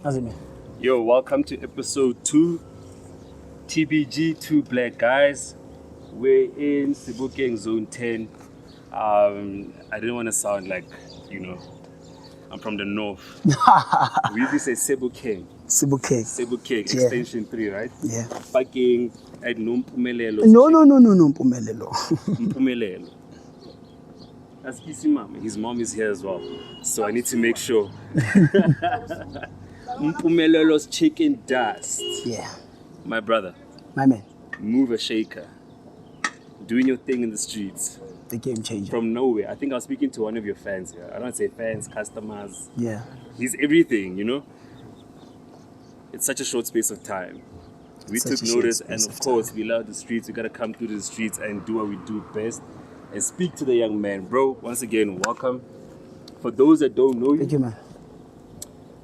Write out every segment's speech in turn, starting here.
How's it, man? Yo, welcome to episode 2, TBG, 2 Black Guys. We're in Sebokeng Zone 10. I didn't want to sound like, I'm from the north. We usually say Sebokeng. Sebokeng, extension 3, right? Yeah. Fucking at Mpumelelo. No, Mpumelelo. Mpumelelo. That's easy, mom. His mom is here as well. So I need to make sure. Mpumelelo's chicken dust. Yeah. My brother. My man. Move a shaker. Doing your thing in the streets. The game changer. From nowhere. I think I was speaking to one of your fans here. I don't say fans, customers. Yeah. He's everything, It's such a short space of time. We took notice, and of course, we love the streets. We gotta come through the streets and do what we do best and speak to the young man. Bro, once again, welcome. For those that don't know you, thank you, man.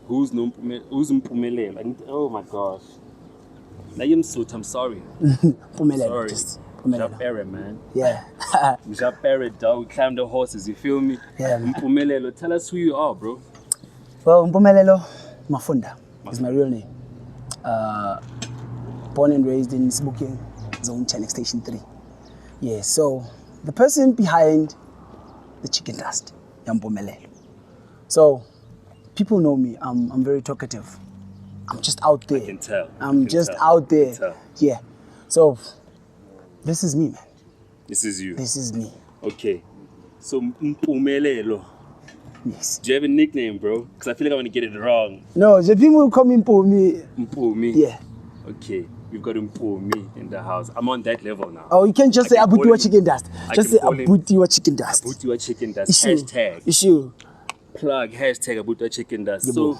Who's Mpumelelo? Oh my gosh. I'm sorry. Mpumelelo. Mpumelelo, man. Yeah. Mpumelelo, dog. We climb the horses, you feel me? Yeah. Mpumelelo, tell us who you are, bro. Well, Mpumelelo Mafunda is my real name. Born and raised in Sebokeng Zone 10, Extension 3. Yeah, so the person behind the chicken dust, Mpumelelo. So people know me. I'm very talkative. I'm just out there. I can tell. I'm just out there. Yeah. So this is me, man. This is you. This is me. Okay. So Mpumelelo. Yes. Do you have a nickname, bro? Because I feel like I'm going to get it wrong. No, the people call me Mpumi. Mpumi? Yeah. Okay. We've got Mpumi in the house. I'm on that level now. Oh, you can't just say Abutiwa chicken dust. Just say Abutiwa chicken dust. Abutiwa chicken dust. Hashtag. Issue. Plug. Hashtag Abutiwa chicken dust. Yeah, so,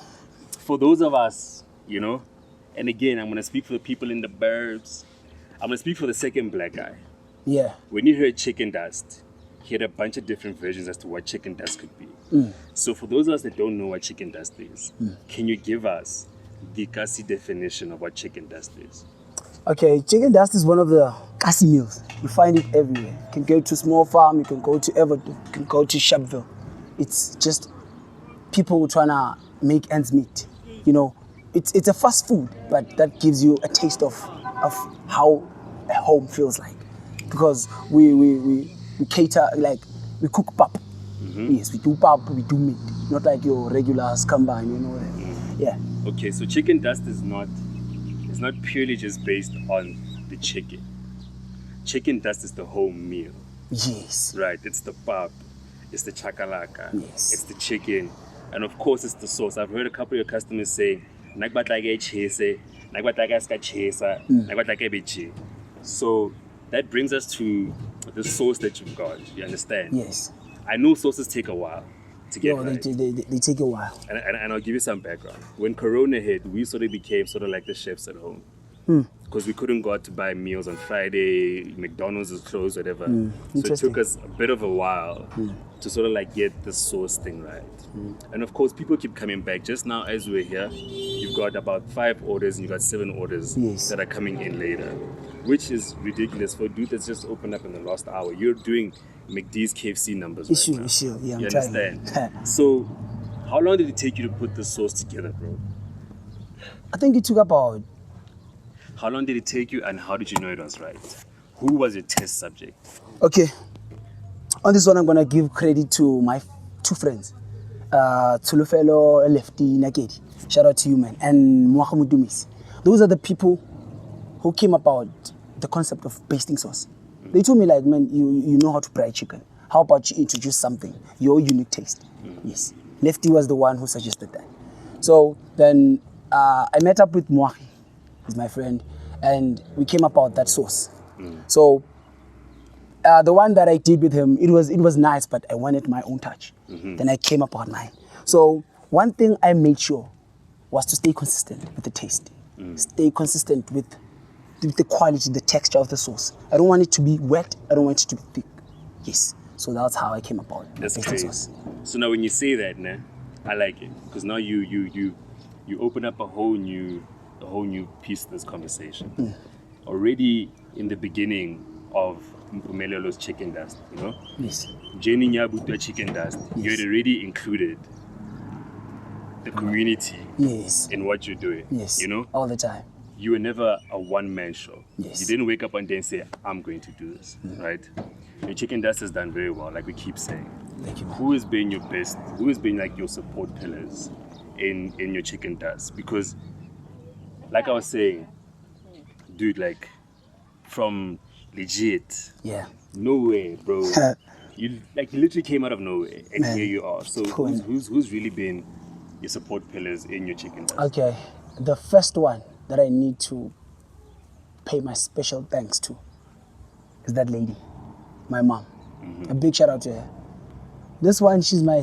for those of us, and again, I'm going to speak for the people in the burbs. I'm going to speak for the second black guy. Yeah. When you heard chicken dust, he had a bunch of different versions as to what chicken dust could be. So for those of us that don't know what chicken dust is, can you give us the Kasi definition of what chicken dust is? Okay, chicken dust is one of the Kasi meals. You find it everywhere. You can go to Small Farm, you can go to Everton, you can go to Sharpeville. It's just people trying to make ends meet. It's a fast food, but that gives you a taste of how a home feels like. Because we cater, like, we cook pap. Yes, we do pap, we do meat. Not like your regular scambine, Yeah. Okay, so chicken dust is not purely just based on the chicken. Chicken dust is the whole meal. Yes. Right, it's the pap, it's the chakalaka, yes. It's the chicken, and of course it's the sauce. I've heard a couple of your customers saying, so that brings us to the sauce that you've got, you understand? Yes. I know sauces take a while to get right. They take a while. And I'll give you some background. When Corona hit, we sort of became sort of like the chefs at home. Because we couldn't go out to buy meals on Friday, McDonald's is closed, whatever. So it took us a bit of a while to sort of like get the sauce thing right. And of course, people keep coming back. Just now, as we're here, you've got about 5 orders and you've got 7 orders that are coming in later, which is ridiculous for a dude that's just opened up in the last hour. You're doing McD's KFC numbers right now. Issue. Yeah, you understand? So, how long did it take you to put the sauce together, bro? I think it took about... How long did it take you and how did you know it was right? Who was your test subject? Okay. On this one, I'm going to give credit to my 2 friends. Tulufelo Lefty Nakedi. Shout out to you, man. And Muhamudumis. Those are the people who came about the concept of basting sauce. They told me, like, man, you know how to fry chicken. How about you introduce something, your unique taste? Yes. Lefty was the one who suggested that. So then I met up with Mwahi, he's my friend, and we came about that sauce. So the one that I did with him, it was nice, but I wanted my own touch. Then I came about mine. So one thing I made sure was to stay consistent with the taste. Stay consistent with the quality, the texture of the sauce. I don't want it to be wet. I don't want it to be thick. Yes. So that's how I came about basting sauce. So now when you say that, I like it because now you open up a whole new piece of this conversation. Already in the beginning of Mpumelelo's chicken dust, Yes. Jenny Nyabutua chicken dust, you had already included the community Yes. in what you're doing. Yes. You know? All the time. You were never a one-man show. Yes. You didn't wake up one day and say, I'm going to do this, right? Your Chicken Dust has done very well, like we keep saying. Thank you, man. Who has been your best, who has been like your support pillars in your Chicken Dust? Because, like I was saying, dude, like, from legit, Yeah. nowhere, bro. You literally came out of nowhere, and Man. here you are. So Cool. who's really been your support pillars in your Chicken Dust? Okay. The first one that I need to pay my special thanks to is that lady, my mom. A big shout out to her. This one, she's my,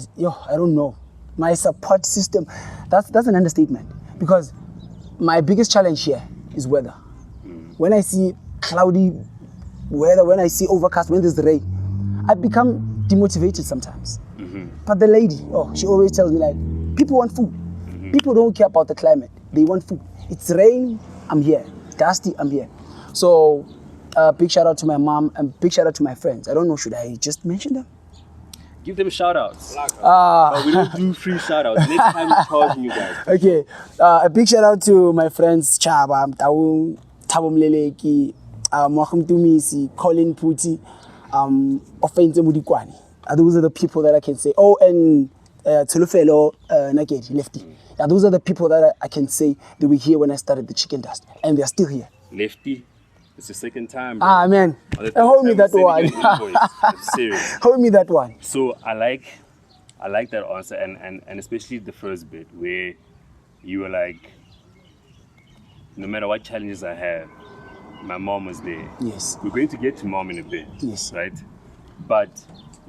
I don't know, my support system. That's an understatement, because my biggest challenge here is weather. When I see cloudy weather, when I see overcast, when there's rain, I become demotivated sometimes. But the lady, she always tells me, like, people want food. People don't care about the climate. They want food. It's rain, I'm here. Dusty, I'm here. So, big shout out to my mom and big shout out to my friends. I don't know, should I just mention them? Give them shout outs. We don't do free shout outs. Next time we're charging you guys. Okay. A big shout out to my friends Chaba, Tabo Mleleki, Mpumelelo, Colin Puti, Offense Mudikwani. Those are the people that I can say. Oh, and Tulufelo Nakedi, Lefty. Those are the people that I can say they were here when I started the Chicken Dust, and they're still here. Lefty, it's the second time, bro. Man. Hold me that one. I'm serious. Hold me that one. So I like that answer, and especially the first bit where you were like, no matter what challenges I have, my mom was there. Yes. We're going to get to mom in a bit. Yes. Right? But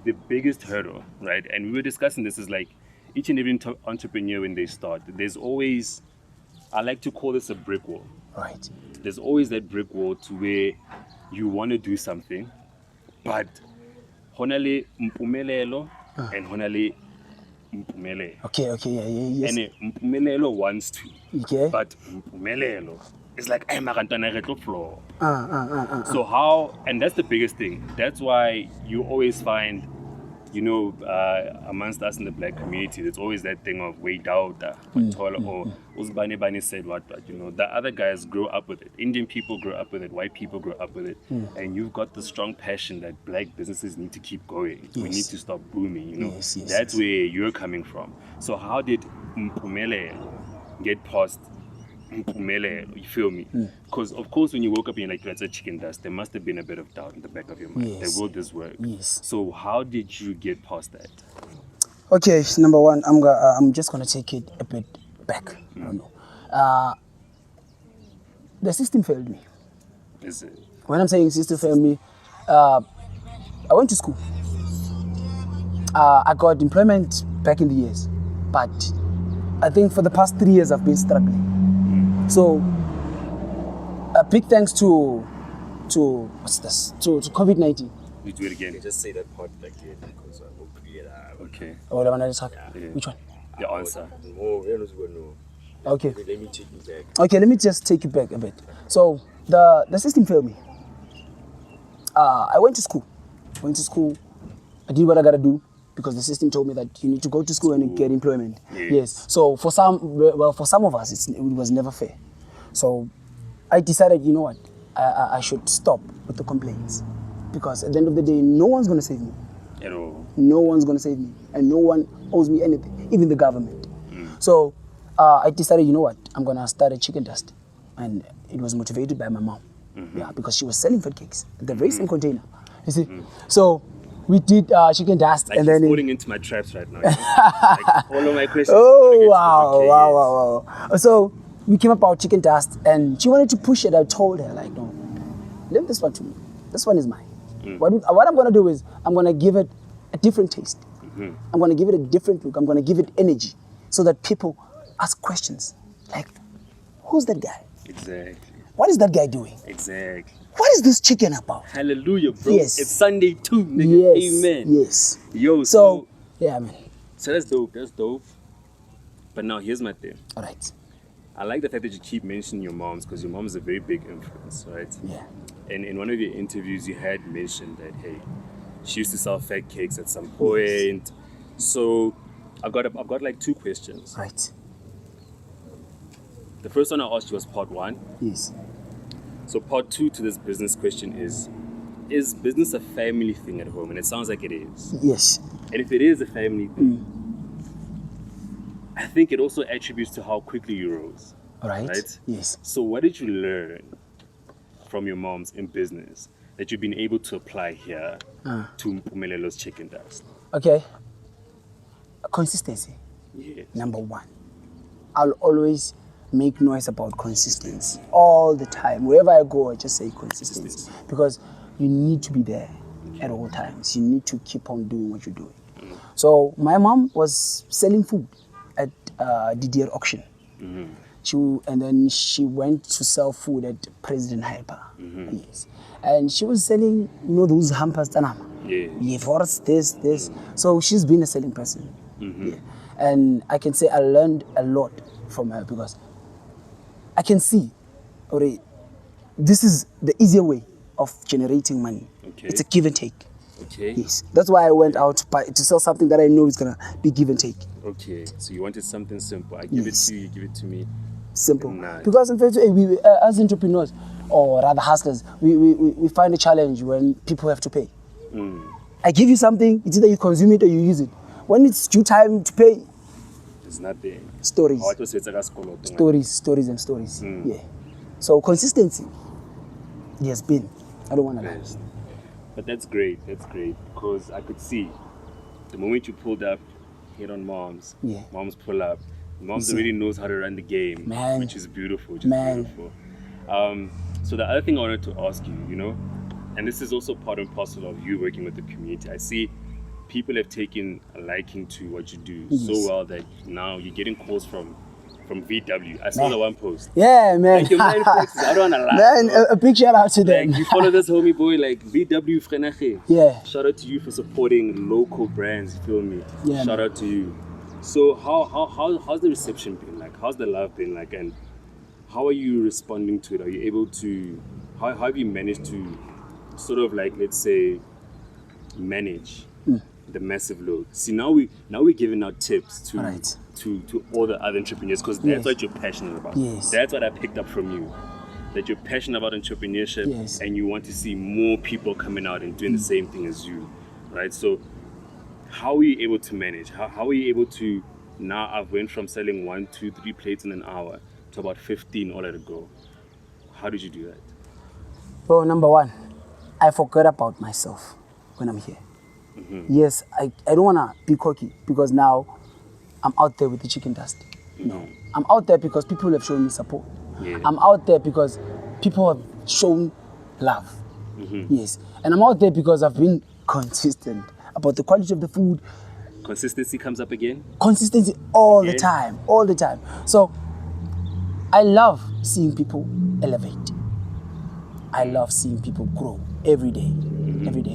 the biggest hurdle, right? And we were discussing this, is like each and every entrepreneur when they start, there's always, I like to call this a brick wall. Right. There's always that brick wall to where you want to do something, but honale Mpumelelo and honale Mpumelelo. Okay, yeah, yes. And Mpumelelo wants to, Okay. but Mpumelelo is like, I'm going to floor. So So and that's the biggest thing. That's why you always find, amongst us in the black community, there's always that thing of way down, or Uzbane said what, the other guys grow up with it. Indian people grow up with it, white people grow up with it. And you've got the strong passion that black businesses need to keep going. We need to stop booming, Yes, That's where you're coming from. So how did Mpumelelo get past Mpumelelo, you feel me? Because of course when you woke up and you're like, that's a Chicken Dust, there must have been a bit of doubt in the back of your mind. Yes. Will this work? Yes. So how did you get past that? Okay, number one, I'm just gonna take it a bit back. I don't know. The system failed me. Is it? When I'm saying system failed me, I went to school. I got employment back in the years, but I think for the past 3 years I've been struggling. So a big thanks to what's this? To COVID-19. You do it again. You just say that part again because I hope you get out. Okay. Oh, the one I just had. Yeah. Which one? The answer. No, we are not going to know. Okay. Let me take you back. Okay, let me just take you back a bit. So the system failed me. I went to school. I did what I gotta do because the system told me that you need to go to school and get employment. Yes. So for some of us, it was never fair. So I decided, you know what, I should stop with the complaints, because at the end of the day, no one's gonna save me. At all. No one's gonna save me, and no one owes me anything, even the government. So I decided, you know what, I'm gonna start a Chicken Dust, and it was motivated by my mom. Yeah, because she was selling food cakes at the very same container. You see, so we did Chicken Dust, Like and he's then falling into my traps right now. Like all of my questions. oh wow. So we came up our Chicken Dust, and she wanted to push it. I told her, like, no, leave this one to me. This one is mine. What I'm gonna do is I'm gonna give it a different taste. I'm gonna give it a different look. I'm gonna give it energy, so that people ask questions like, who's that guy? Exactly. What is that guy doing? Exactly. What is this chicken about? Hallelujah, bro. Yes. It's Sunday too, nigga. Yes. Amen. Yes. Yo, So yeah, man. So that's dope. That's dope. But now here's my thing. All right. I like the fact that you keep mentioning your moms, because your mom is a very big influence, right? Yeah. And in one of your interviews, you had mentioned that, hey, she used to sell fat cakes at some point. So I've got like 2 questions. Right. the first one I asked you was part 1. Yes. So part 2 to this business question is business a family thing at home? And it sounds like it is. Yes. And if it is a family thing, I think it also attributes to how quickly you rose. Right? Yes. So what did you learn from your moms in business that you've been able to apply here to Mpumelelo's Chicken Dust? Okay. Consistency. Yes. Number 1. I'll always make noise about consistency all the time. Wherever I go, I just say consistency. Because you need to be there at all times. You need to keep on doing what you're doing. So my mom was selling food at DDR auction. And then she went to sell food at President Hyper. Yes. And she was selling, those hampers, tanama. Yeah, for us, this. So she's been a selling person. Yeah. And I can say I learned a lot from her because I can see, already, this is the easier way of generating money. Okay. It's a give and take. Okay. Yes. That's why I went out to sell something that I know is going to be give and take. Okay. So you wanted something simple. I give it to you, you give it to me. Simple. Nice. Because in fact, we, as entrepreneurs, or rather hustlers, we find a challenge when people have to pay. I give you something, it's either you consume it or you use it. When it's due time to pay, it's not there. Stories. Stories. Yeah. So consistency, it has been. I don't want to lie. But that's great. Because I could see the moment you pulled up, hit on moms. Yeah. Moms pull up. Moms already knows how to run the game, Man. which is beautiful. Man. So the other thing I wanted to ask you, and this is also part and parcel of you working with the community. I see people have taken a liking to what you do so well that now you're getting calls from VW. I saw the one post. Yeah, man. Like your mind flexes. I don't want to lie. Man, a big shout out to them. Like you follow this homie boy, like VW Frenache. Yeah. Shout out to you for supporting local brands. You feel me? Yeah. Shout out to you. So how's the reception been like? How's the love been like? And how are you responding to it? Are you able to? How have you managed to sort of like, let's say, manage the massive load? See, now we're giving out tips to all the other entrepreneurs because that's what you're passionate about. Yes. That's what I picked up from you. That you're passionate about entrepreneurship and you want to see more people coming out and doing the same thing as you, right? So how are you able to manage? How are you able to, now I've went from selling 1, 2, 3 plates in an hour to about 15 all at a go. How did you do that? Well, number 1, I forgot about myself when I'm here. Yes, I don't want to be cocky because now I'm out there with the chicken dust. No, I'm out there because people have shown me support. Yeah. I'm out there because people have shown love. Yes, and I'm out there because I've been consistent about the quality of the food. Consistency comes up again? Consistency all the time. So I love seeing people elevate. I love seeing people grow every day.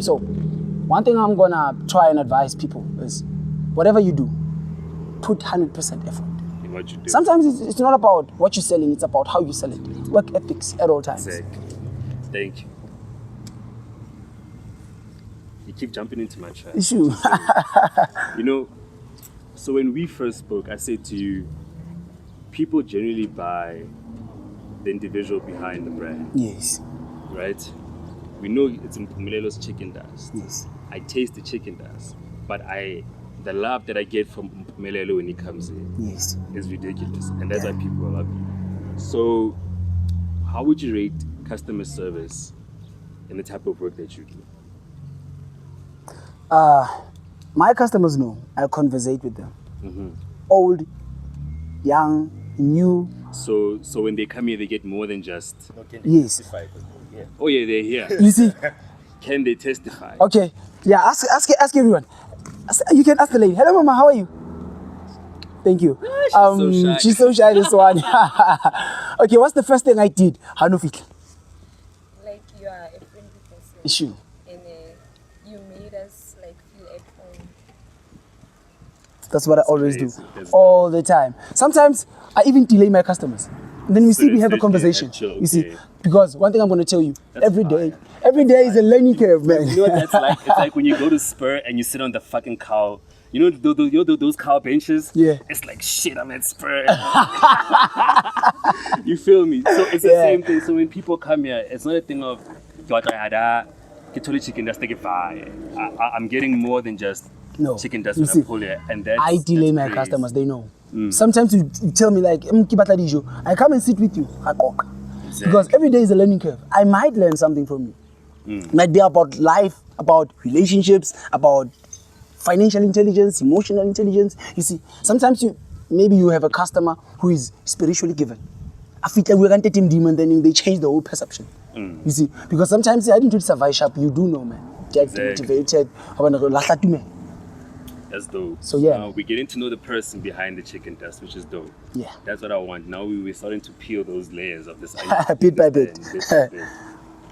So one thing I'm gonna try and advise people is whatever you do, put 100% effort. In what you do. Sometimes it's not about what you're selling, it's about how you sell it. Work ethics at all times. Exactly. Thank you. You keep jumping into my track. Issue. So when we first spoke, I said to you, people generally buy the individual behind the brand. Yes. Right? We know it's Mpumelelo's Chicken Dust. Yes. I taste the chicken dust, but the love that I get from Mpumelelo when he comes in is ridiculous, and that's why people love you. So, how would you rate customer service in the type of work that you do? My customers know I conversate with them. Old, young, new. So when they come here, they get more than just. Yes. Oh yeah, they're here. You see. Can they testify? Okay. Yeah. Ask everyone. You can ask the lady. Hello, Mama. How are you? Thank you. She's so shy. This one. Okay. What's the first thing I did? Hanufik. Like you are a friendly person. Issue. And you made us like feel at home. That's what I always do. All the time. Sometimes I even delay my customers. And then we have a conversation. You see, because one thing I'm going to tell you, every day is a learning curve, man. You know what that's like? It's like when you go to Spur and you sit on the fucking cow You know those car benches? Yeah. It's like, shit, I'm at Spur. You feel me? So it's the same thing. So when people come here, it's not a thing of, chicken dust, I'm getting more than just chicken dust when I pull it. And that's, I delay my great. customers, they know. Sometimes you tell me like, I come and sit with you. Exactly. Because every day is a learning curve. I might learn something from you. It might be about life, about relationships, about financial intelligence, emotional intelligence. You see, sometimes maybe you have a customer who is spiritually given. I feel like we're going to take him demon, then they change the whole perception. You see, because sometimes I didn't do survive shop, you do know, man. Get motivated. That's dope. So yeah. Now we're getting to know the person behind the chicken dust, which is dope. Yeah. That's what I want. Now we're starting to peel those layers of this bit by bit.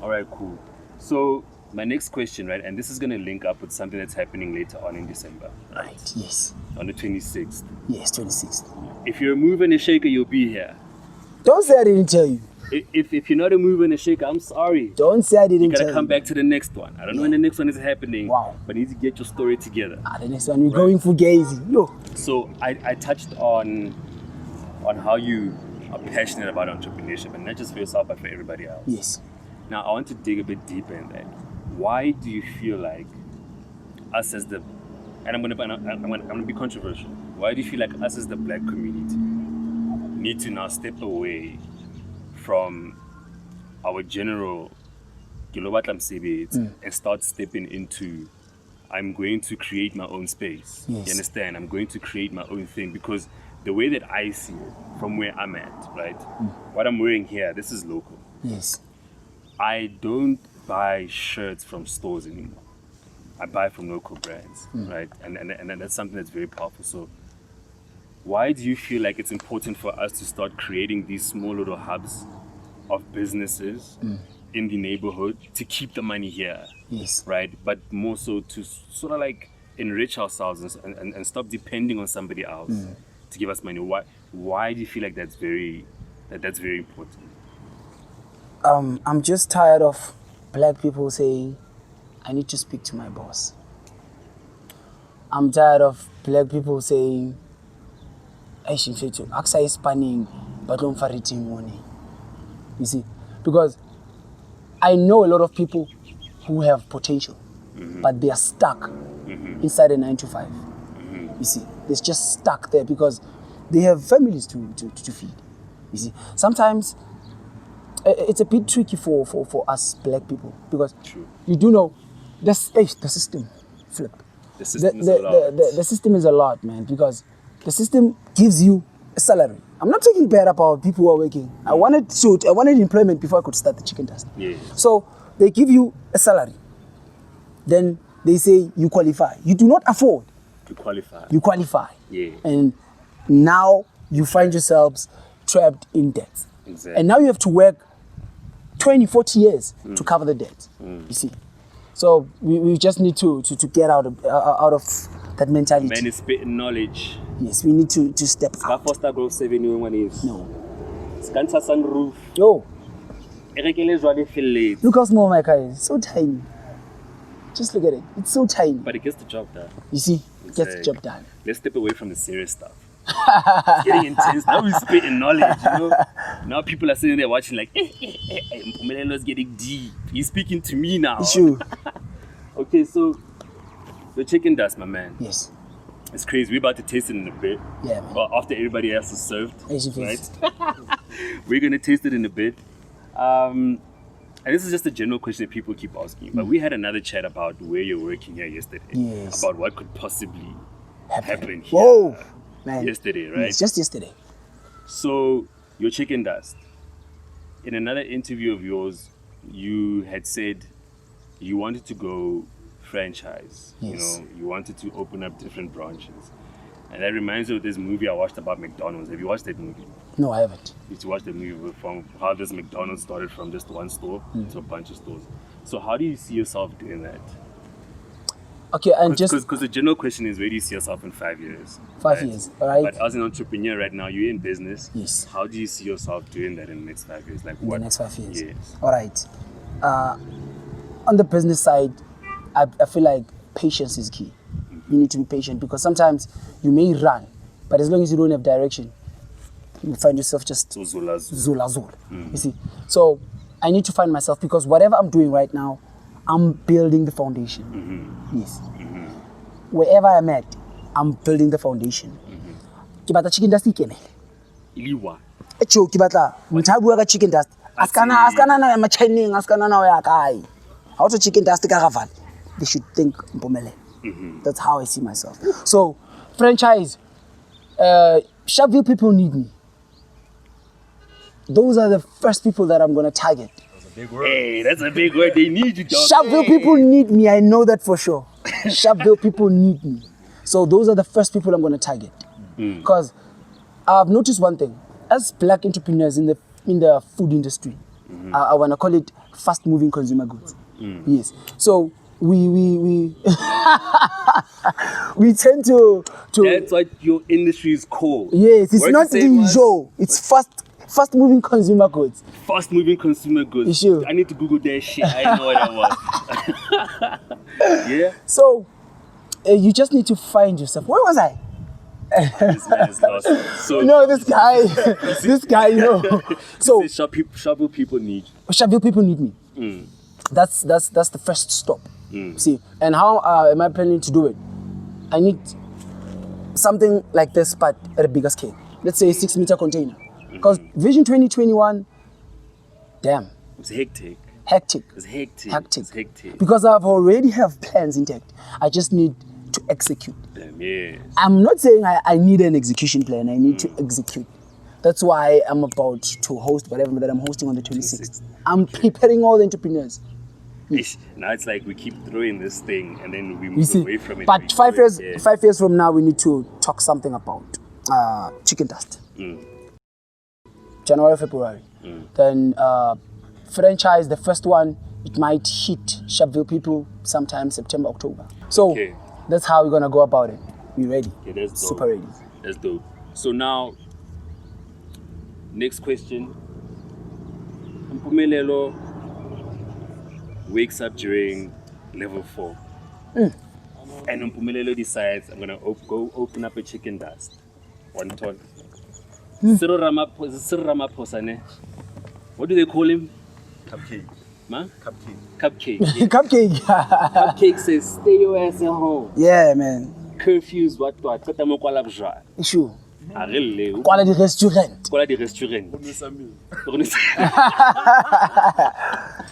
All right, cool. So my next question, right, and this is going to link up with something that's happening later on in December. Right, yes. On the 26th. Yes, 26th. If you're a mover and a shaker, you'll be here. Don't say I didn't tell you. If you're not a mover and a shaker, I'm sorry. Don't say I didn't tell you. You gotta come back to the next one. I don't know when the next one is happening. Wow. But you need to get your story together. The next one, we're going for Gazy. Yo. So I touched on how you are passionate about entrepreneurship, and not just for yourself, but for everybody else. Yes. Now I want to dig a bit deeper in that. Why do you feel like us as the, and I'm gonna be controversial. Why do you feel like us as the black community need to now step away from our general and start stepping into, I'm going to create my own space. Yes. You understand? I'm going to create my own thing, because the way that I see it from where I'm at, right? What I'm wearing here, this is local. Yes. I don't buy shirts from stores anymore. I buy from local brands, right? And that's something that's very powerful. So why do you feel like it's important for us to start creating these small little hubs of businesses in the neighborhood to keep the money here? Yes. Right? But more so to sort of like enrich ourselves and stop depending on somebody else to give us money. Why do you feel like that's very important? I'm just tired of black people saying, I need to speak to my boss. I'm tired of black people saying, Aksa is spanning, but don't money. You see? Because I know a lot of people who have potential, but they are stuck inside a 9 to 5. You see? They're just stuck there because they have families to feed. You see? Sometimes it's a bit tricky for us black people because you do know the system flip. The system is a lot. The system is a lot, man, because the system gives you a salary. I'm not talking bad about people who are working. I wanted employment before I could start the chicken dust. Yeah. So they give you a salary. Then they say you qualify. You do not afford to qualify. You qualify. Yeah. And now you find yourselves trapped in debt. Exactly. And now you have to work 20, 40 years to cover the debt. You see. So we just need to get out of that mentality. Man is spitting knowledge. Yes, we need to step out. Foster Grove 7 one is. No. Scansa sunroof. Yo. Look how small my car is. So tiny. Just look at it. It's so tiny. But it gets the job done. You see? It gets the job done. Let's step away from the serious stuff. It's getting intense. Now we spitting knowledge, you know. Now people are sitting there watching like, Mpumelelo is getting deep. He's speaking to me now. Sure. Okay, so the chicken dust, my man. Yes. It's crazy. We're about to taste it in a bit. Yeah, man. Well, after everybody else is served, right? Right? We're gonna taste it in a bit. And this is just a general question that people keep asking. But we had another chat about where you're working here yesterday. Yes. About what could possibly happen here. Whoa, man. Yesterday, right? Yes, just yesterday. So, your chicken dust. In another interview of yours, you had said you wanted to go franchise. Yes. You know, you wanted to open up different branches. And that reminds me of this movie I watched about McDonald's. Have you watched that movie? No, I haven't. You used to watch the movie from how this McDonald's started from just one store to a bunch of stores. So how do you see yourself doing that? Okay, and just... Because the general question is, where do you see yourself in 5 years? 5 years, all right? But as an entrepreneur right now, you're in business. Yes. How do you see yourself doing that in the next 5 years? Like In what? the next 5 years. Yes. All right. On the business side, I feel like patience is key. you need to be patient because sometimes you may run, but as long as you don't have direction, you find yourself just Zula. zula. You see, so I need to find myself because whatever I'm doing right now, I'm building the foundation. Yes. Wherever I'm at, I'm building the foundation. Ke batla chicken dust ikene. Iliwa. Echo ke batla motho a bua ka chicken dust. Askana na ma Chinese, askana na ya kai. How to chicken dust ka Vaal? They should think Mpumelelo. That's how I see myself. So, franchise, Sharpeville people need me. Those are the first people that I'm going to target. That's a big word. Hey, that's a big word. They need you, dog. Sharpeville people need me. I know that for sure. Sharpeville people need me. So those are the first people I'm going to target. Because I've noticed one thing. As black entrepreneurs in the food industry, I want to call it fast-moving consumer goods. Yes. So we we tend to. That's what your industry is called. Yes, it's not the it's fast-moving consumer goods. Fast-moving consumer goods. You sure? I need to Google that shit. I know what that was. Yeah. So you just need to find yourself. Where was I? This man is lost. So No, this guy, you know. So Sharpeville people need you. Sharpeville people need me. That's the first stop. See, and how am I planning to do it? I need something like this, but at a bigger scale. Let's say a 6-meter container. Because Vision 2021, damn. It's hectic. Hectic. It's hectic. Hectic. It's hectic. Because I've already have plans intact. I just need to execute. Damn, yeah. I'm not saying I need an execution plan. I need to execute. That's why I'm about to host whatever that I'm hosting on the 26th. I'm preparing all the entrepreneurs. Ish. Now it's like we keep throwing this thing and then we You move see, away from it. but We 5 do it, years, yeah. 5 years from now, we need to talk something about chicken dust. January, February. Then franchise, the first one, it might hit Sharpeville people sometime September, October. So that's how we're gonna go about it. We ready? Yeah, that's dope. Super ready. That's dope. So now, next question. Mpumelelo wakes up during level 4. And Mpumelelo decides, I'm going to go open up a chicken dust. One ton. Cyril Ramaphosa, ne? What do they call him? Cupcake. Ma? Cupcake. Cupcake. Yeah. Cupcake. Cupcake says, stay your ass at home. Yeah, man. Curfews, what? Tata mo kwala bjwa. Sure. A really? Kwala di restaurant. Kwala di restaurant.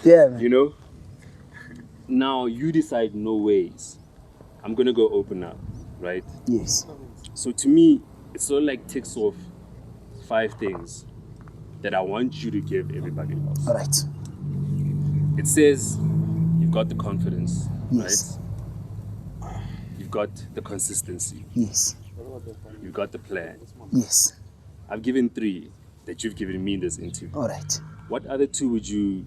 Yeah, man. You know? Now you decide, no ways. I'm going to go open up, right? Yes. So to me, it sort of like ticks off 5 things that I want you to give everybody else. All right. It says you've got the confidence, Yes. right? You've got the consistency. Yes. You've got the plan. Yes. I've given 3 that you've given me in this interview. All right. What other 2 would you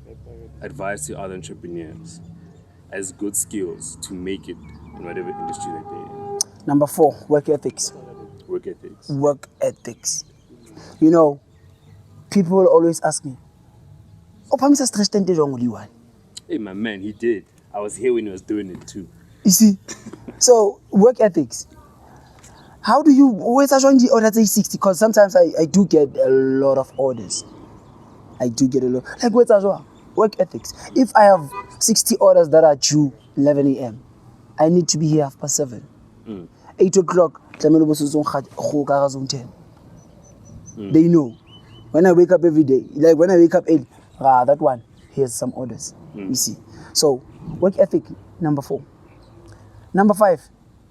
advise to other entrepreneurs as good skills to make it in whatever industry that they're in? Number 4, work ethics. Work ethics. Work ethics. You know, people always ask me, "Oh, Pamisa stressed and one." Hey, my man, he did. I was here when he was doing it too. You see, so work ethics. How do you always join the order 60? Because sometimes I do get a lot of orders. I do get a lot. Like what's well? Work ethics. If I have 60 orders that are due 11 a.m., I need to be here 7:30. 8 o'clock, they know. When I wake up every day, like when I wake up 8, that one, here's some orders. You see. So, work ethic, number 4. Number 5,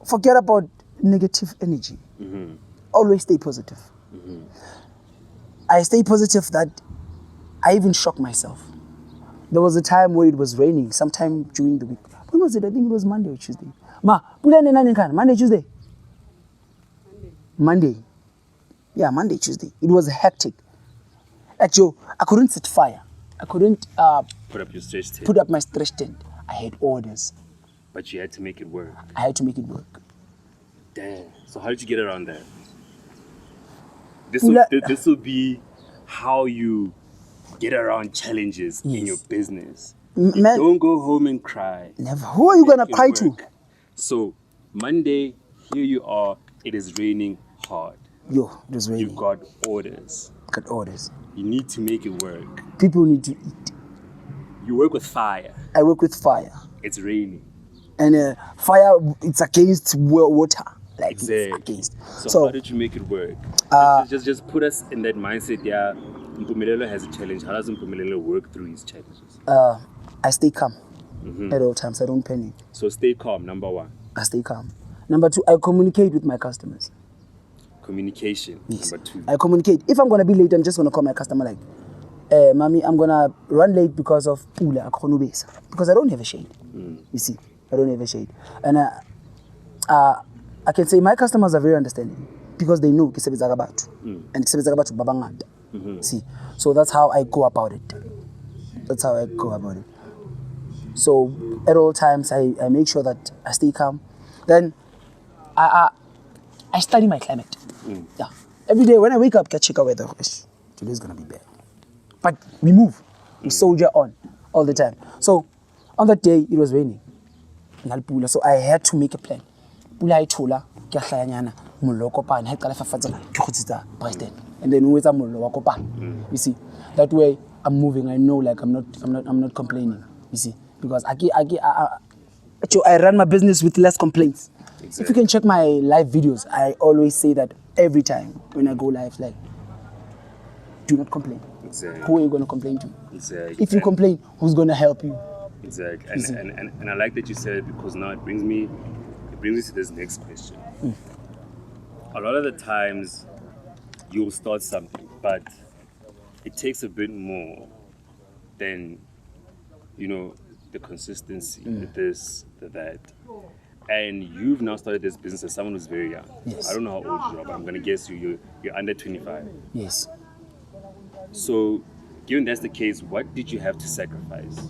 forget about negative energy. Always stay positive. I stay positive that I even shock myself. There was a time where it was raining, sometime during the week. When was it? I think it was Monday or Tuesday. Monday, Tuesday. Monday. Yeah, Monday, Tuesday. It was hectic. Actually, I couldn't set fire. I couldn't Put up your stretch tape. put up my stretch tent. I had orders. But you had to make it work. I had to make it work. Damn. So how did you get around that? Ula- This will be how you get around challenges in Yes. your business. Man, Don't go home and cry. never. Who are you Make gonna it cry to? work. So Monday, here you are. It is raining hard. Yo, it was raining. You've got orders. Got orders. You need to make it work. People need to eat. You work with fire. I work with fire. It's raining. And fire, it's against water. Like, Exactly. it's against. So how did you make it work? Just put us in that mindset. Yeah, Mpumelelo has a challenge. How does Mpumelelo work through his challenges? I stay calm at all times. I don't panic. So stay calm, number one. I stay calm. Number two, I communicate with my customers. Communication, Yes. number two. I communicate. If I'm going to be late, I'm just going to call my customer like, Mommy, I'm going to run late because of pula, because I don't have a shade. You see, I don't have a shade. And I can say my customers are very understanding because they know and see. So that's how I go about it. So at all times, I make sure that I stay calm. Then I study my climate. Yeah. Every day when I wake up, I check out weather. Today's gonna be bad. But we move. We soldier on all the time. So on that day it was raining. So I had to make a plan. Pula I thola ke hlanyana mollo kopana ha qala fafatsa ke khutsitsa president. And then we wetsa mollo wa kopana. You see, that way I'm moving. I know like I'm not complaining. You see, because I run my business with less complaints. Exactly. If you can check my live videos, I always say that every time when I go live, like, do not complain. Exactly. Who are you going to complain to? Exactly. If you complain, who's going to help you? Exactly. And I like that you said it because now it brings me to this next question. A lot of the times you'll start something, but it takes a bit more than, the consistency, the this, the that. And you've now started this business as someone who's very young. Yes. I don't know how old you are, but I'm going to guess you're under 25. Yes. So, given that's the case, what did you have to sacrifice?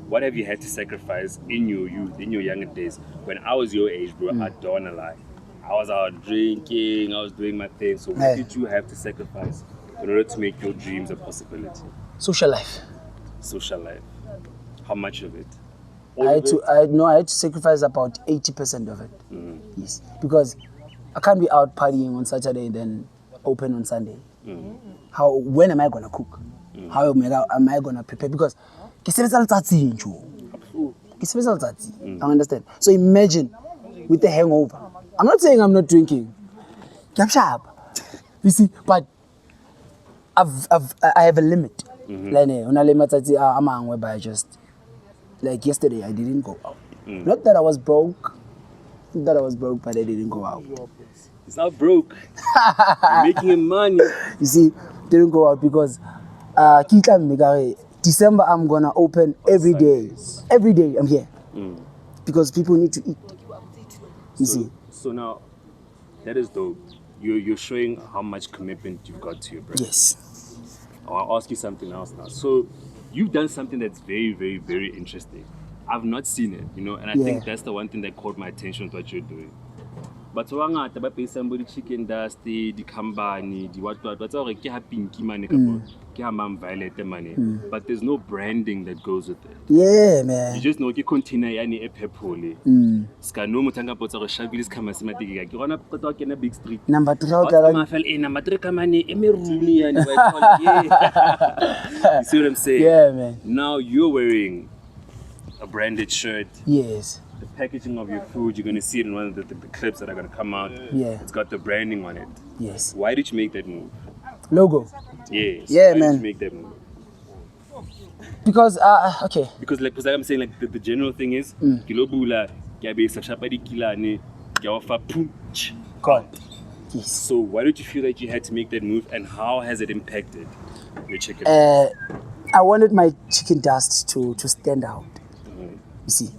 What have you had to sacrifice in your youth, in your younger days? When I was your age, bro, I don't want to lie. I was out drinking, I was doing my thing. So what did you have to sacrifice in order to make your dreams a possibility? Social life. Social life. How much of it? I had to sacrifice about 80% of it. Yes. Because I can't be out partying on Saturday and then open on Sunday. When am I gonna cook? How am I gonna prepare? Because I understand. So imagine with the hangover. I'm not saying I'm not drinking. I'm sharp. You see, but I have a limit. Whereby I just, like yesterday, I didn't go out. Not that I was broke. But I didn't go out. It's not broke. You're making money. You see, didn't go out because December I'm gonna open every day. Every day I'm here. Because people need to eat. You see. So now, that is dope. You're showing how much commitment you've got to your brand. Yes. I'll ask you something else now. So you've done something that's very, very, very interesting. I've not seen it, and I think that's the one thing that caught my attention to what you're doing. But so long as I pay somebody chicken dust, the company, the what, what's all like, pinky money, violet money. But there's no branding that goes with it. Yeah, man. You just know you container any a pepole. Scano mutanga pots or shabilis kamasmatic. You run up in a big street. Number 3 in a matricamani, emeruni, and you see what I'm saying? Yeah, man. Now you're wearing a branded shirt. Yes. The packaging of your food, you're going to see it in one of the clips that are going to come out. Yeah. It's got the branding on it. Yes. Why did you make that move? Logo. Yes. Yeah, Why man. did you make that move? Because, okay. Because like I'm saying, like the general thing is, kilobula, kyabe sashapadi kilane, kyawafa punch. God. Yes. So why did you feel that you had to make that move, and how has it impacted your chicken? I wanted my chicken dust to stand out. You see.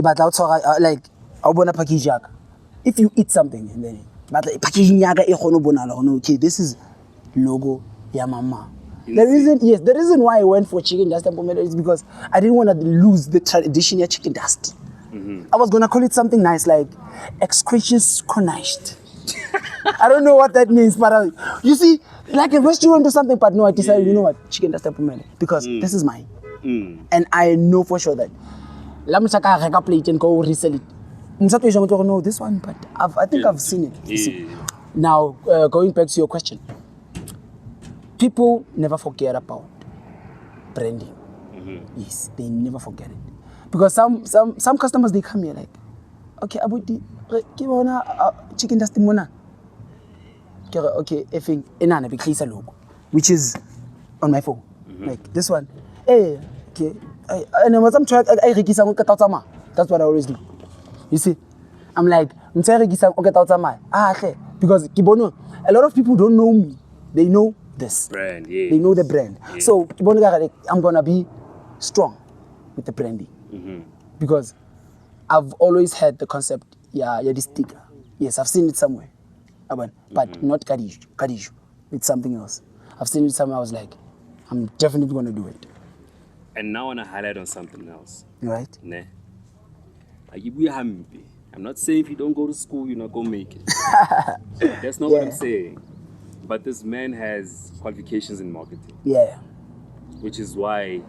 Like, if you eat something and then packaging okay, this is logo ya mama. The reason why I went for chicken dust and Mpumelelo is because I didn't want to lose the traditional chicken dust. I was gonna call it something nice like excretions cornished. I don't know what that means, but you see, like a restaurant or something. But no, I decided, you know what, chicken dust and Mpumelelo, because this is mine, and I know for sure that. Plate and go resell it. No, this one, but I think I've seen it. You see. Now, going back to your question, people never forget about branding. Yes, they never forget it. Because some customers, they come here like, okay, abuti, give ona chicken dusty mona. Okay, effing enana because logo, which is on my phone. Like this one. Hey, okay. And when I'm trying, that's what I always do. You see, I'm like, because Kibono, a lot of people don't know me. They know this brand, yeah. They know the brand. Yeah. So Kibono, I'm gonna be strong with the branding because I've always had the concept. Yeah, this sticker. Yes, I've seen it somewhere, but not Kadiju. It's something else. I've seen it somewhere. I was like, I'm definitely gonna do it. And now I want to highlight on something else. Right? Nah. I'm not saying if you don't go to school, you're not going to make it. That's not what I'm saying. But this man has qualifications in marketing. Yeah. Which is why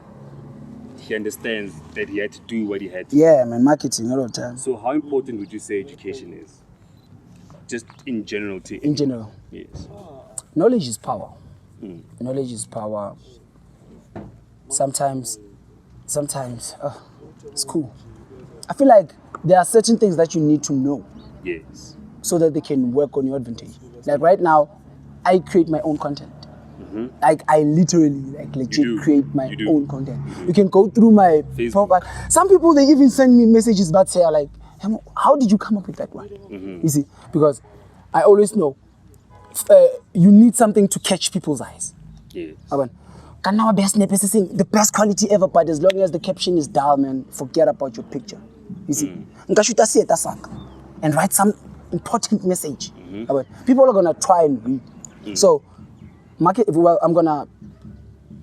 he understands that he had to do what he had to. Yeah, man, marketing all the time. So how important would you say education is? Just in general. In general? Yes. Knowledge is power. Knowledge is power. Sometimes, it's cool. I feel like there are certain things that you need to know. Yes. So that they can work on your advantage. Like right now, I create my own content. Like I literally, legit create my own content. You can go through my profile. Some people, they even send me messages that say like, how did you come up with that one? You see, because I always know you need something to catch people's eyes. Yes. The best quality ever, but as long as the caption is dull, man, forget about your picture. You see, and write some important message. People are gonna try and read. So, I'm gonna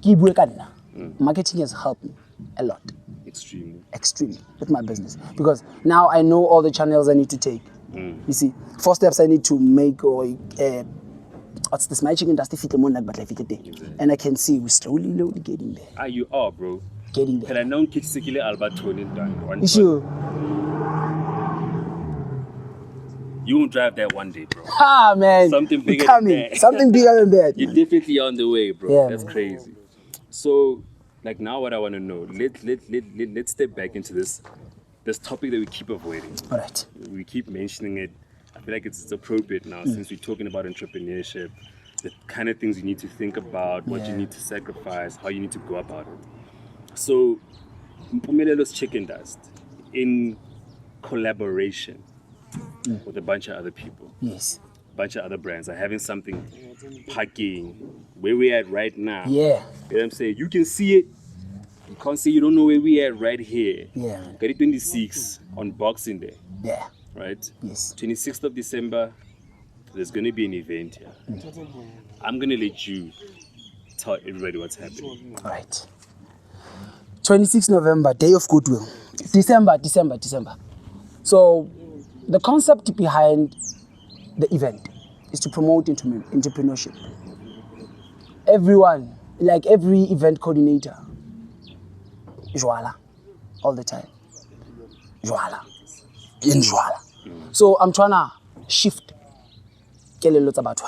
keep working. Marketing has helped me a lot. Extremely with my business because now I know all the channels I need to take. You see, 4 steps I need to make or what's this? My chicken industry fit more like but like fit there, and I can see we're slowly getting there. You are, bro. Getting there. Can I know Kitsikile Albertone done? Issue. You won't drive that one day, bro. Man. Something bigger than that. Something bigger than that. You're definitely on the way, bro. Yeah, that's man. crazy. So, like now, what I want to know, let's step back into this topic that we keep avoiding. All right. We keep mentioning it. I feel like it's appropriate now since we're talking about entrepreneurship, the kind of things you need to think about, what you need to sacrifice, how you need to go about it. So, Mpumelelo's Chicken Dust, in collaboration with a bunch of other people, Yes. a bunch of other brands, are having something packing where we're at right now. Yeah. You know what I'm saying? You can see it. You can't see, you don't know where we at right here. Yeah. Got it 26 on Boxing Day. Yeah. Right? Yes. 26th of December, there's going to be an event here. I'm going to let you tell everybody what's happening. All right. 26 November, Day of Goodwill. December. So, the concept behind the event is to promote entrepreneurship. Everyone, like every event coordinator, Joala, all the time. Joala. In Joala. So I'm trying to shift lots about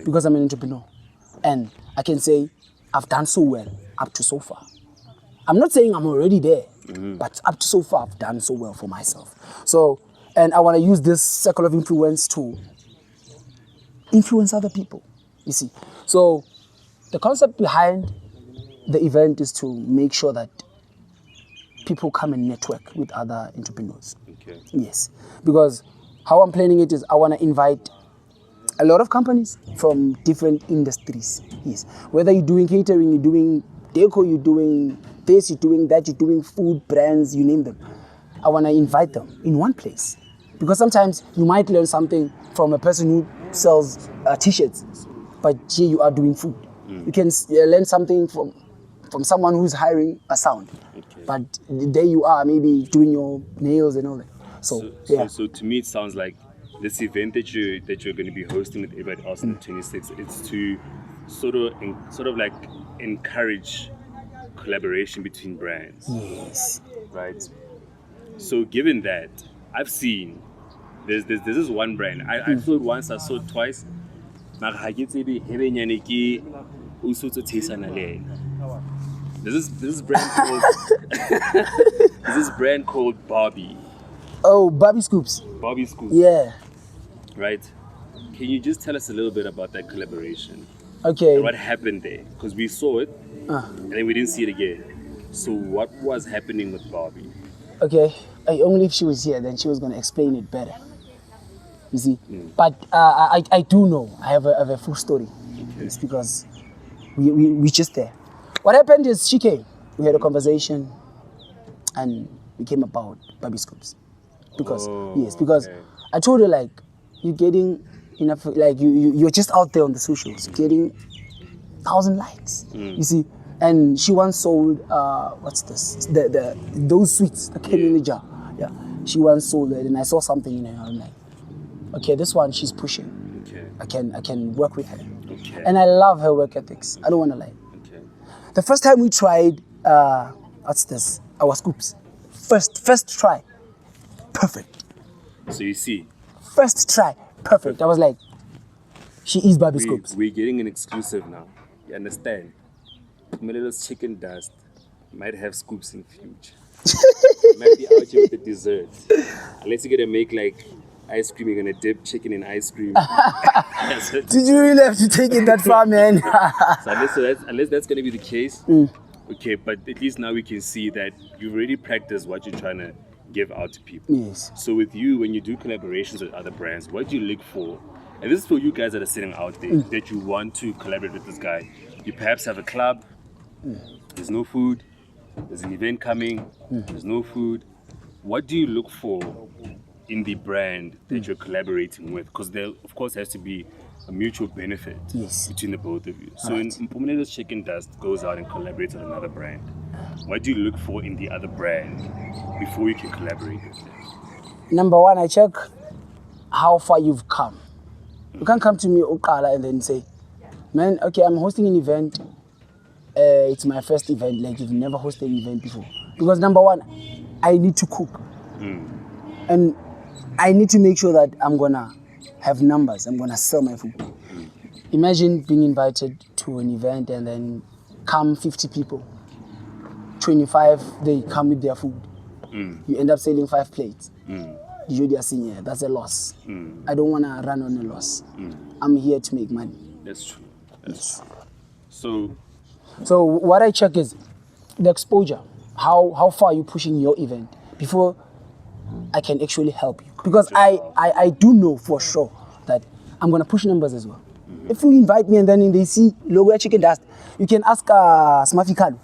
because I'm an entrepreneur. And I can say I've done so well up to so far. I'm not saying I'm already there, but up to so far I've done so well for myself. So, and I want to use this circle of influence to influence other people, you see. So the concept behind the event is to make sure that people come and network with other entrepreneurs. Okay. Yes, because how I'm planning it is I want to invite a lot of companies from different industries. Yes, whether you're doing catering, you're doing deco, you're doing this, you're doing that, you're doing food brands, you name them. I want to invite them in one place because sometimes you might learn something from a person who sells t-shirts, but here you are doing food. You can learn something from someone who's hiring a sound. Okay. But there you are, maybe doing your nails and all that. So to me, it sounds like this event that you're going to be hosting with everybody else on the 26th. It's to sort of like encourage collaboration between brands. Yes. Right. So given that, I've seen. There's this one brand. I saw it once, I saw it twice. There's this brand called there's this brand called Barbie. Oh, Bobby Scoops. Barbie Schools. Yeah. Right. Can you just tell us a little bit about that collaboration? Okay. And what happened there? Because we saw it and then we didn't see it again. So what was happening with Barbie? Okay. Only if she was here, then she was going to explain it better. You see? But I do know. I have a full story. Okay. It's because we just there. What happened is she came. We had a conversation and we came about Barbie Scoops. Because, because I told her, like, you're getting enough, like, you're just out there on the socials, getting 1,000 likes, you see. And she once sold, what's this? Those sweets that came in the jar. Yeah. She once sold it, and I saw something in her. I'm like, okay, this one she's pushing. Okay. I can work with her. Okay. And I love her work ethics. I don't want to lie. Okay. The first time we tried, what's this? Our scoops. First try, perfect. So you see. First try, perfect. I was like, she is Barbie Scoops. We're getting an exclusive now. You understand? Mpumelelo's chicken dust might have scoops in future. Might be out here with the dessert. Unless you're gonna make like ice cream, you're gonna dip chicken in ice cream. Did you really have to take it that far, man? So unless that's gonna be the case, okay, but at least now we can see that you've already practiced what you're trying to give out to people. Yes. So with you, when you do collaborations with other brands, what do you look for? And this is for you guys that are sitting out there, that you want to collaborate with this guy. You perhaps have a club, there's no food, there's an event coming, there's no food. What do you look for in the brand that you're collaborating with? Because there, of course, has to be a mutual benefit between the both of you. So in Mpumenelo's Chicken Dust goes out and collaborates with another brand. What do you look for in the other brand before you can collaborate with them? Number one, I check how far you've come. You can't come to me, Okala, and then say, man, okay, I'm hosting an event. It's my first event, like you've never hosted an event before. Because number one, I need to cook. And I need to make sure that I'm gonna have numbers. I'm gonna sell my food. Imagine being invited to an event and then come 50 people. 25, they come with their food. You end up selling 5 plates. You're senior, that's a loss. I don't wanna run on a loss. I'm here to make money. That's true. That's true. So what I check is the exposure. How far are you pushing your event before I can actually help you? Because I do know for sure that I'm gonna push numbers as well. If you invite me and then they see logo Chicken Dust, you can ask Smafikano.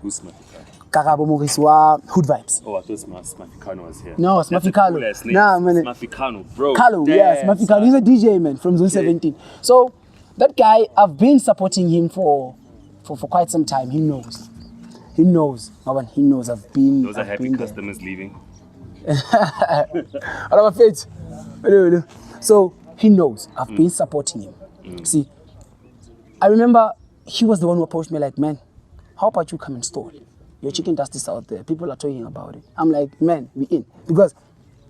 Who's Smafikano? Kakabo Maurice wa Hood Vibes. Oh, I thought Smafikano was here. No, Smafikano. Nah, man. Smafikano, bro. Carlo, yes, Smafikano. He's a DJ, man, from Zone 17. So that guy, I've been supporting him for quite some time. He knows. He knows. He knows. I've been. Those are happy customers leaving. So he knows. I've been supporting him. See, I remember he was the one who approached me like, man, how about you come and store it? Your chicken dust is out there. People are talking about it. I'm like, man, we in. Because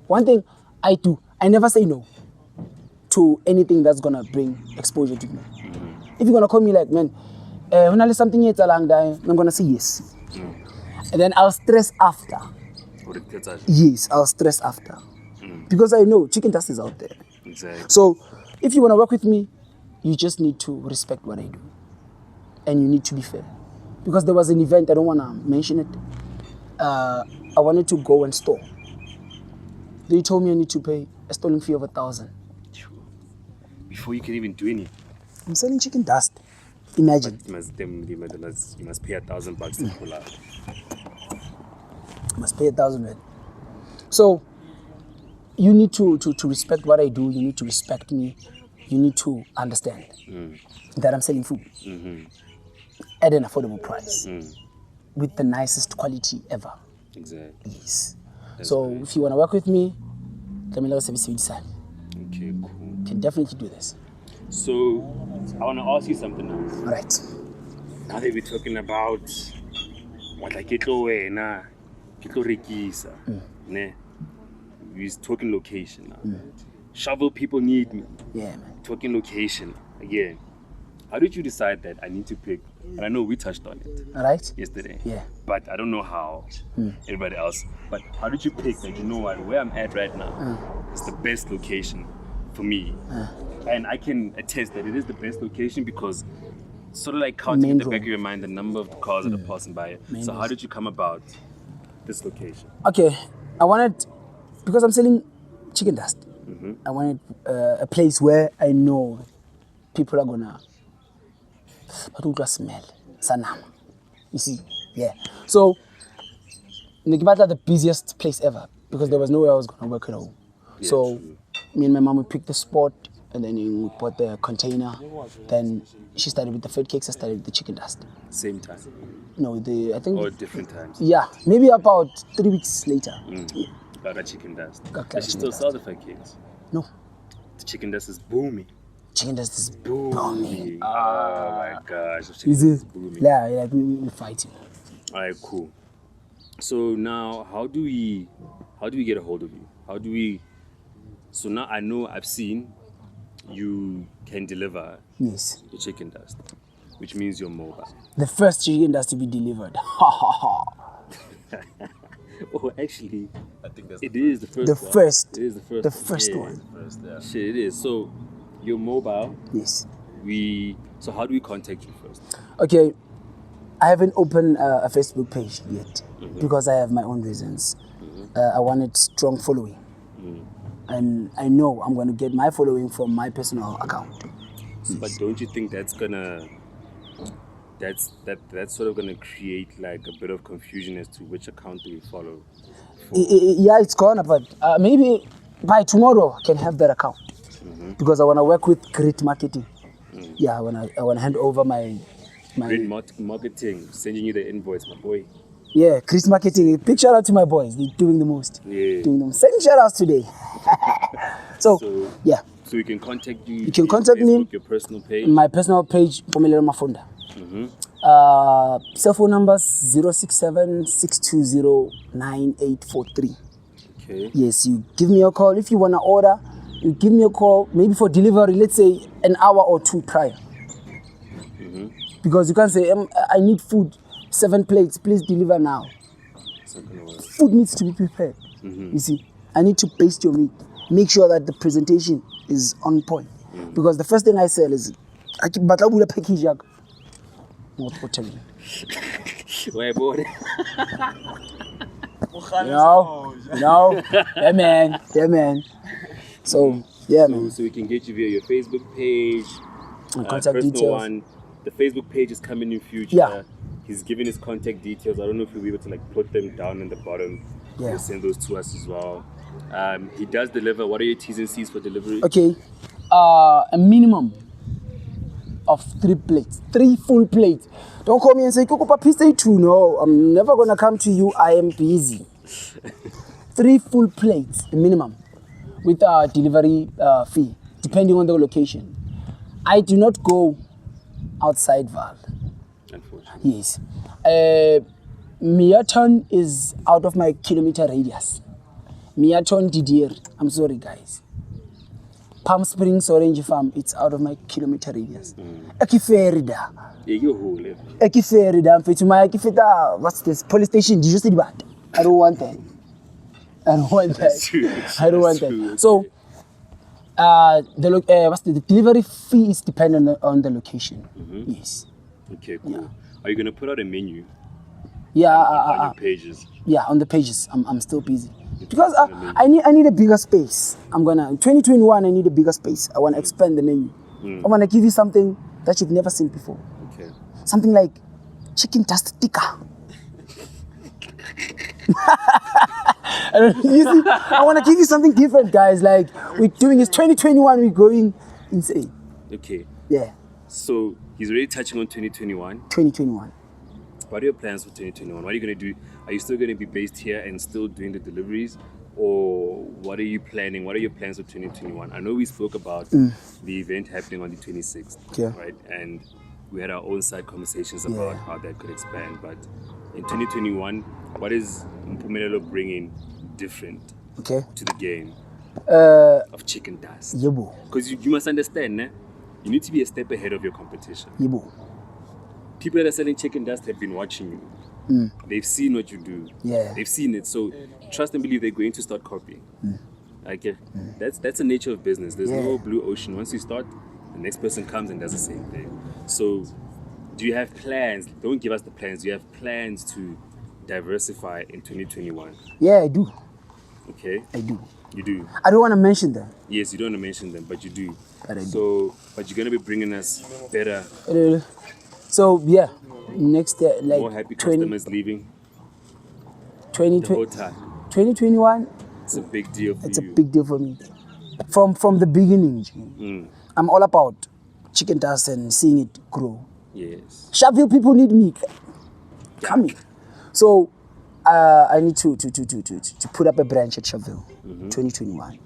one thing I do, I never say no to anything that's gonna bring exposure to me. If you're gonna call me like, man, when I something yet along there, I'm gonna say yes. And then I'll stress after. Yes, I'll stress after. Because I know chicken dust is out there. Exactly. So if you wanna work with me, you just need to respect what I do. And you need to be fair. Because there was an event, I don't wanna mention it. I wanted to go and store. They told me I need to pay a stolen fee of 1,000. Before you can even do anything. I'm selling chicken dust. Imagine. You must pay $1,000 to pull out. You must pay 1,000, man. So you need to respect what I do. You need to respect me. You need to understand that I'm selling food at an affordable price with the nicest quality ever. Exactly. Yes. That's so great. if you want to work with me, let me know. Okay, cool. Can definitely do this. So I want to ask you something else. All right. Now that we're talking about what I get away na, get rekisa, ne? we're talking location now. Shovel people need me. Yeah, man. Talking location again. How did you decide that I need to pick? And I know we touched on it All right? yesterday. Yeah. But I don't know how everybody else. But how did you pick that? You know what? Where I'm at right now is the best location for me, and I can attest that it is the best location because sort of like counting in the back of your mind the number of the cars that are passing by. So how did you come about this location? Okay, I wanted, because I'm selling chicken dust, I wanted a place where I know people are gonna smell sanama. You see, yeah. So Nikibata the busiest place ever because there was nowhere I was gonna work at home. Yeah, So true. me and my mom, we picked the spot and then we bought the container. Then she started with the fruit cakes, I started with the chicken dust. Same time No, I think or different times? yeah, maybe about 3 weeks later. Yeah. Got a chicken dust. Got Does she chicken still dust. sell the fake cakes? No, The chicken dust is booming. chicken dust is Booming. booming. Oh my gosh. The chicken Is dust it? is booming. Yeah, we fighting. All right, cool. So now, how do we get a hold of you? So now I know I've seen you can deliver Yes, the chicken dust, which means you're mobile. the first chicken dust to be delivered. Oh, actually, I think that's it is the first The one. first. It is the first. The first Yeah. one. first, yeah. Shit, it is. So you're mobile. Yes. So how do we contact you first? Okay, I haven't opened a Facebook page yet because I have my own reasons. I wanted strong following, and I know I'm going to get my following from my personal account. But don't you think that's sort of gonna create like a bit of confusion as to which account do we follow? Yeah, it's gone, but maybe by tomorrow I can have that account because I want to work with great marketing. Yeah, I want to hand over my Great marketing, sending you the invoice, my boy. yeah, Chris Marketing. Big shout out to my boys. They're doing the most. Yeah. Doing them. Send shout outs today. so, So yeah, we can contact you. You can via contact me. Facebook, your personal page. my personal page, Mpumelelo Mafunda. Cell phone numbers 067-620-9843. Okay. Yes, you give me a call. If you want to order, you give me a call, maybe for delivery, let's say an hour or two prior. Because you can't say, I need food, 7 plates, please deliver now. It's not gonna work. Food needs to be prepared. You see, I need to baste your meat. Make sure that the presentation is on point. Because the first thing I sell is, I keep batla package. What tell you? Why, boy? You know, yeah man. So, yeah man. So we can get you via your Facebook page, And contact personal details. one. The Facebook page is coming in future. Yeah. He's given his contact details. I don't know if you'll be able to like put them down in the bottom. Yeah. He'll send those to us as well. He does deliver. What are your T's and C's for delivery? Okay, a minimum of 3 plates, 3 full plates. Don't call me and say, Kukupa, please say 2. No, I'm never gonna come to you. I am busy. 3 full plates, a minimum, with a delivery fee, depending on the location. I do not go outside Vaal. Unfortunately. Yes. Miaton is out of my kilometer radius. Miaton Didier, I'm sorry guys. Palm Springs Orange Farm, it's out of my kilometer radius. Ekiferida. Yeah, you're whole. eh? Ekiferida. Ekifita, what's this? Police station. Did you see that? I don't want that. I don't want that. That's true. I don't want That's true. that. So, the delivery fee is dependent on the location. Yes. Okay, cool. Yeah. Are you gonna put out a menu Yeah. on your pages? Yeah, on the pages. I'm still busy because I need a bigger space. I'm gonna 2021. I need a bigger space. I want to expand the menu. I want to give you something that you've never seen before. Okay. Something like chicken dust tikka. You see, I want to give you something different, guys. Like we're doing is 2021. We're going insane. Okay. Yeah, So he's already touching on 2021. 2021. What are your plans for 2021? What are you going to do? Are you still going to be based here and still doing the deliveries? Or what are you planning? What are your plans for 2021? I know we spoke about the event happening on the 26th, Yeah. right? And we had our own side conversations about how that could expand. But in 2021, what is Mpumelelo bringing different Okay. to the game of chicken dust? Yebo. Because you must understand, né? You need to be a step ahead of your competition. Yebo. People that are selling chicken dust have been watching you. They've seen what you do. Yeah. They've seen it. So trust and believe they're going to start copying. Okay. That's the nature of business. There's no blue ocean. Once you start, the next person comes and does the same thing. So do you have plans? Don't give us the plans. Do you have plans to diversify in 2021? Yeah, I do. Okay. I do. You do. I don't want to mention them. Yes, you don't want to mention them, but you do. But I do. So, but you're gonna be bringing us better, So yeah, next year, like more happy customers leaving the whole 2020, time. 2021, It's a big deal for it's a you. big deal for me. From the beginning, I'm all about chicken dust and seeing it grow. Yes. Sharpeville people need me. Coming. So I need to put up a branch at Sharpeville, 2021.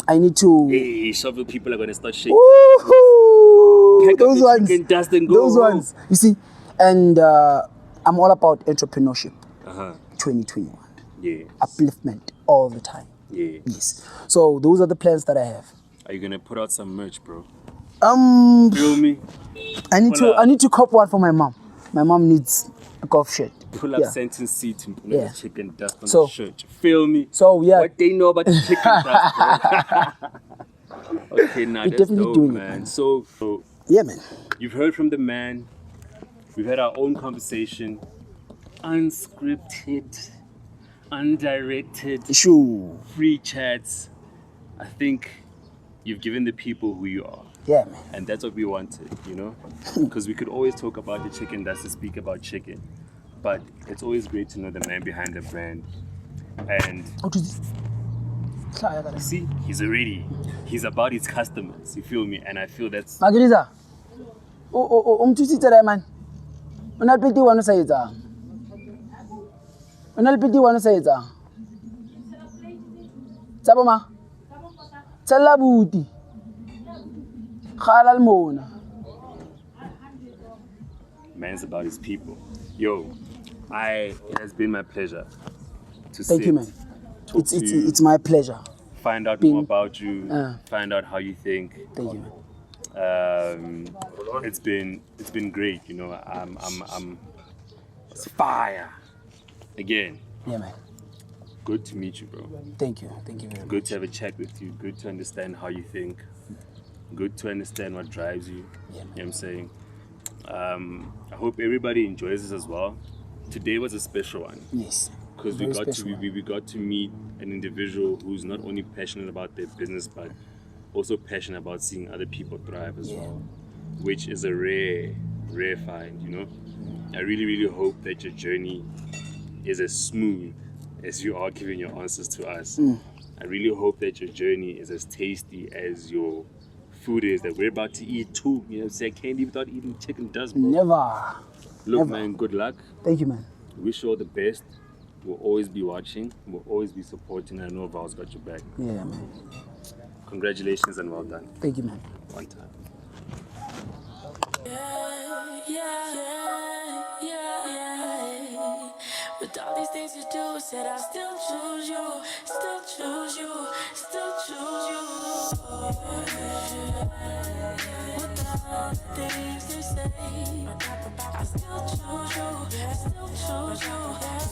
I need to. Hey, shovel people are gonna start shaking. Woohoo! Pack up Those your ones. chicken dust and go Those home. ones. You see, and I'm all about entrepreneurship. Uh-huh. 2021. Yes. Upliftment all the time. Yeah. Yes. So those are the plans that I have. Are you gonna put out some merch, bro? Feel me? I need to cop one for my mom. My mom needs a golf shirt. Pull up Yeah. sentence seat to put Yeah. the chicken dust on So- the shirt. Feel me? So yeah, What they know about the chicken dust, bro? Okay, now We're that's definitely dope, doing it, man. man. So yeah, man. you've heard from the man. We've had our own conversation, unscripted, undirected, Issue. free chats. I think you've given the people who you are. Yeah, man. And that's what we wanted, you know? Because we could always talk about the chicken dust and speak about chicken. But it's always great to know the man behind the brand. And What is this? see, he's about his customers, you feel me? And I feel that's Magriza. Umthusitse la man. Una le peti one o sa etsang. Una le peti one o sa etsang. Tsa bo ma. Tsela buti. Khala le mona. man's about his people. Yo, it has been my pleasure to Thank sit, you, man. talk to you, It's my pleasure. find out more about you, find out how you think. Thank you, man. It's been great, you know. I'm it's fire again. Yeah, man. Good to meet you, bro. Thank you very much. Good to have a chat with you. Good to understand how you think. Good to understand what drives you. Yeah, You know what I'm saying? I hope everybody enjoys this as well. Today was a special one Yes. because Very special. we got to meet an individual who's not only passionate about their business but also passionate about seeing other people thrive as well, which is a rare find, you know. I really hope that your journey is as smooth as you are giving your answers to us. I really hope that your journey is as tasty as your food is that we're about to eat too. You know what I'm saying? I can't live without eating chicken dust, bro. Never. Look, never. man, good luck. Thank you, man. Wish you all the best. We'll always be watching. We'll always be supporting. I know Vaal's got your back. Yeah, man. Congratulations and well done. Thank you, man. One time. With all these things you do, said I still choose you, still choose you, still choose you. With all the things they say, I still choose you, still choose you.